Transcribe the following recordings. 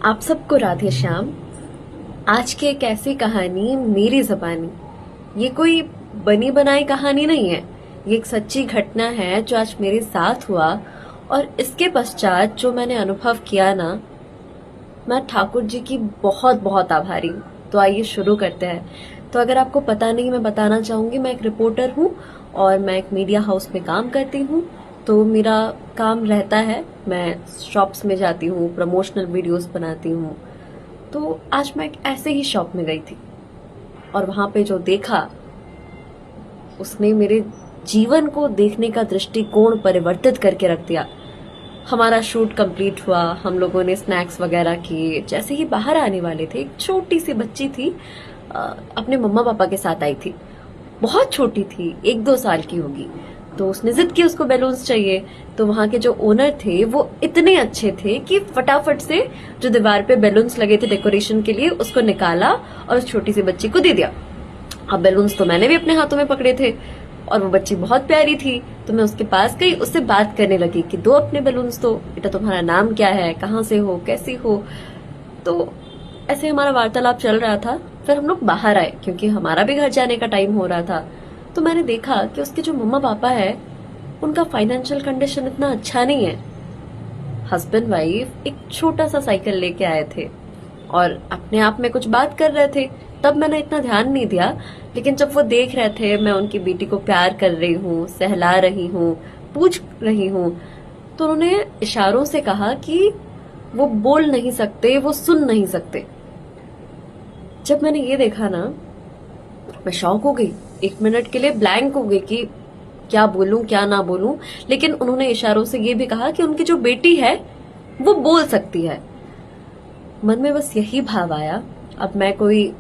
आप सबको राधे श्याम। आज की एक ऐसी कहानी मेरी ज़बानी। ये कोई बनी बनाई कहानी नहीं है, ये एक सच्ची घटना है जो आज मेरे साथ हुआ। और इसके पश्चात जो मैंने अनुभव किया ना, मैं ठाकुर जी की बहुत बहुत आभारी हूँ। तो आइए शुरू करते हैं। तो अगर आपको पता नहीं, मैं बताना चाहूंगी, मैं एक रिपोर्टर हूँ और मैं एक मीडिया हाउस में काम करती हूँ। तो मेरा काम रहता है, मैं शॉप्स में जाती हूँ, प्रमोशनल वीडियोस बनाती हूँ। तो आज मैं एक ऐसे ही शॉप में गई थी और वहां पे जो देखा, उसने मेरे जीवन को देखने का दृष्टिकोण परिवर्तित करके रख दिया। हमारा शूट कंप्लीट हुआ, हम लोगों ने स्नैक्स वगैरह किए। जैसे ही बाहर आने वाले थे, एक छोटी सी बच्ची थी, अपने मम्मा पापा के साथ आई थी। बहुत छोटी थी, 1-2 साल की होगी। तो उसने जिद की, उसको बैलून्स चाहिए। तो वहां के जो ओनर थे वो इतने अच्छे थे कि फटाफट से जो दीवार पे बैलून्स लगे थे डेकोरेशन के लिए, उसको निकाला और उस छोटी सी बच्ची को दे दिया। अब बैलून्स तो मैंने भी अपने हाथों में पकड़े थे और वो बच्ची बहुत प्यारी थी। तो मैं उसके पास गई, उससे बात करने लगी कि दो अपने बैलून्स दो, बेटा तुम्हारा नाम क्या है, कहाँ से हो, कैसी हो। तो ऐसे हमारा वार्तालाप चल रहा था। फिर हम लोग बाहर आए क्योंकि हमारा भी घर जाने का टाइम हो रहा था। तो मैंने देखा कि उसके जो मम्मा पापा है, उनका फाइनेंशियल कंडीशन इतना अच्छा नहीं है। हस्बैंड वाइफ एक छोटा सा साइकिल लेके आए थे और अपने आप में कुछ बात कर रहे थे। तब मैंने इतना ध्यान नहीं दिया, लेकिन जब वो देख रहे थे मैं उनकी बेटी को प्यार कर रही हूँ, सहला रही हूँ, पूछ रही हूँ, तो उन्होंने इशारों से कहा कि वो बोल नहीं सकते, वो सुन नहीं सकते। जब मैंने ये देखा ना, मैं शॉक हो गई। 1 मिनट के लिए ब्लैंक हो गई कि क्या बोलूं क्या ना बोलूं। लेकिन उन्होंने इशारों से ये भी कहा कि उनकी जो बेटी है वो बोल सकती है। मन में बस यही भाव आया, अब मैं कोई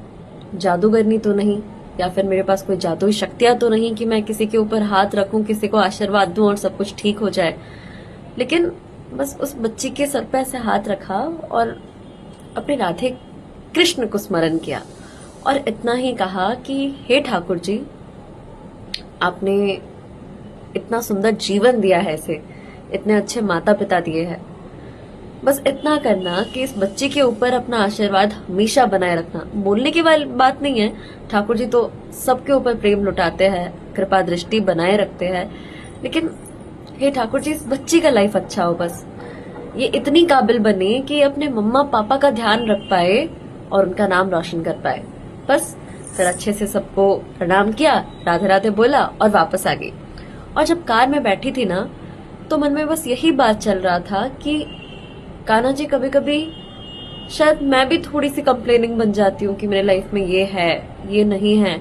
जादूगरनी तो नहीं, या फिर मेरे पास कोई जादुई शक्तियां तो नहीं कि मैं किसी के ऊपर हाथ रखूं, किसी को आशीर्वाद दूं और सब कुछ ठीक हो जाए। लेकिन बस उस बच्ची के सर पे ऐसे हाथ रखा और अपने राधे कृष्ण को स्मरण किया और इतना ही कहा कि हे ठाकुर जी, आपने इतना सुंदर जीवन दिया है इसे, इतने अच्छे माता पिता दिए हैं। बस इतना करना कि इस बच्चे के ऊपर अपना आशीर्वाद हमेशा बनाए रखना। बोलने की बात नहीं है, ठाकुर जी तो सबके ऊपर प्रेम लुटाते हैं, कृपा दृष्टि बनाए रखते हैं। लेकिन हे ठाकुर जी, इस बच्ची का लाइफ अच्छा हो, बस ये इतनी काबिल बने कि अपने मम्मा पापा का ध्यान रख पाए और उनका नाम रोशन कर पाए। बस फिर अच्छे से सबको प्रणाम किया, राधे राधे बोला और वापस आ गई। और जब कार में बैठी थी ना, तो मन में बस यही बात चल रहा था कि कान्हा जी, कभी कभी शायद मैं भी थोड़ी सी कंप्लेनिंग बन जाती हूँ कि मेरे लाइफ में ये है, ये नहीं है,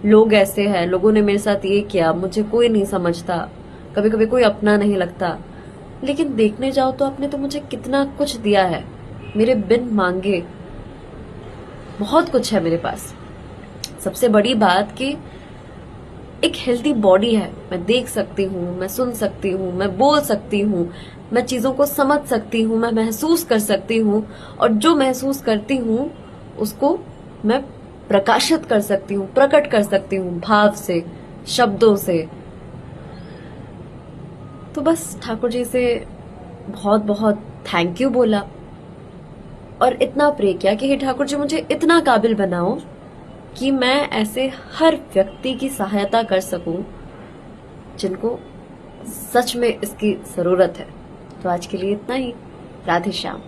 लोग ऐसे हैं, लोगों ने मेरे साथ ये किया, मुझे कोई नहीं समझता, कभी कभी कोई अपना नहीं लगता। लेकिन देखने जाओ तो आपने तो मुझे कितना कुछ दिया है, मेरे बिन मांगे बहुत कुछ है मेरे पास। सबसे बड़ी बात कि एक हेल्दी बॉडी है, मैं देख सकती हूँ, मैं सुन सकती हूँ, मैं बोल सकती हूँ, मैं चीजों को समझ सकती हूँ, मैं महसूस कर सकती हूँ और जो महसूस करती हूँ उसको मैं प्रकाशित कर सकती हूँ, प्रकट कर सकती हूँ भाव से, शब्दों से। तो बस ठाकुर जी से बहुत बहुत थैंक यू बोला और इतना प्रे किया कि हे ठाकुर जी, मुझे इतना काबिल बनाओ कि मैं ऐसे हर व्यक्ति की सहायता कर सकूं जिनको सच में इसकी जरूरत है। तो आज के लिए इतना ही। राधे श्याम।